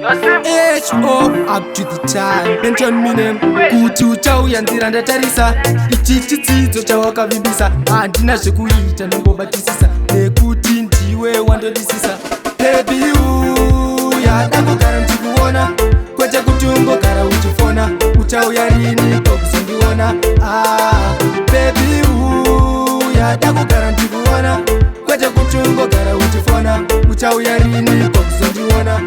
H.O. up to the time. Mention me name. Kuti uchauya nzira ndatarisa. Ichi chidzidzo chawakavimbisa. Handina zvekuita nongobatisisa. Nekuti ndiwe wandodisisa. Baby yada kugara ndichikuona. Kwete kuti ungogara uchifona. Uchauya rini kokuzondiona. Baby yada kugara ndichikuona. Kwete kuti ungogara uchifona. Uchauya rini kokuzondiona.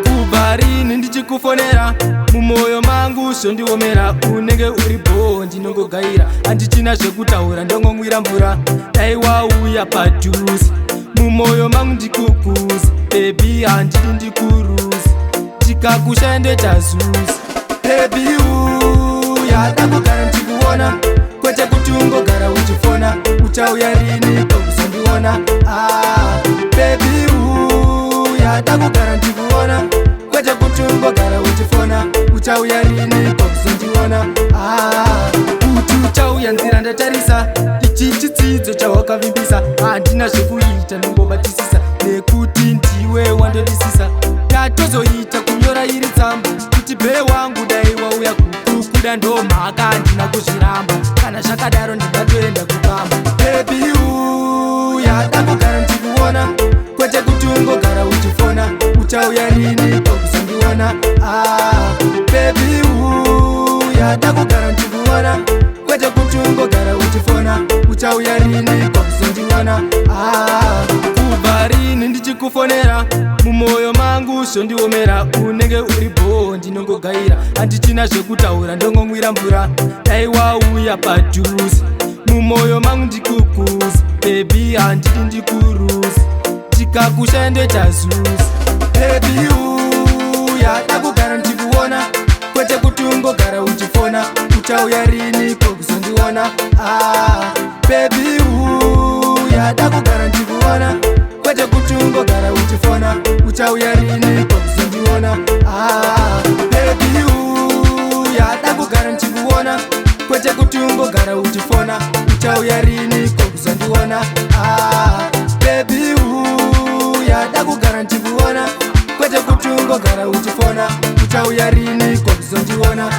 Kubva rini ndichikufonera. Mumoyo mangu zvondiomera. Unenge uri bho ndinongogaira. Handichina zvekutaura ndongomwira mvura. Dai wauya padhuze. Mumoyo mangu ndikukuzi. Baby handidi ndikuruzi. Tikakushande tazuzi. Baby yada kugara ndichikuona. Kwete kuti ungogara uchifona. Uchauya rini kokuzondiona. Baby yada kugara ndikuona. Kwete kuti ungogara uchifona. Uchauya rini kokuzondiona. Kuti uchauya nzira ndatarisa. Ichi chidzidzo chawakavimbisa. Handina zvekuita nongobatisisa. Nekuti ndiwe wandodisisa. Tatozoita kunyora iri tsamba. Kuti bhee wangu dai wauya kukukuda ndomhaka handina kuzviramba. Kana zvakadaro ndingatoenda kukamba. Baby yada kugara ndikuona. Kwete kuti ungogara uchifona. Uchauya rini kokuzondiona. Baby yada kugara ndikuona. Kwete kuti ungogara uchifona. Uchauya rini kokuzondiona. Kubva rini ndichikufonera. Mumoyo mangu zvondiomera. Unenge uri bho ndinongogaira. Handichina zvekutaura ndongomwira mvura. Dai wauya padhuze. Mumoyo mangu ndikukuzi. Baby handidi ndikuruzi. Tikakushande tazuzi. Baby yada kugara ndikuona. Kwete kuti ungogara uchifona. Uchauya rini kokuzondiona. Baby yada kugara ndikuona. Kwete kuti ungogara uchifona. Uchauya rini kokuzondiona. Baby yada kugara ndikuona. Kwete kuti ungogara uchifona. Uchauya rini kokuzondiona. Baby yada kugara ndikuona. Kwete kuti ungogara uchifona. Uchauya rini kokuzondiona.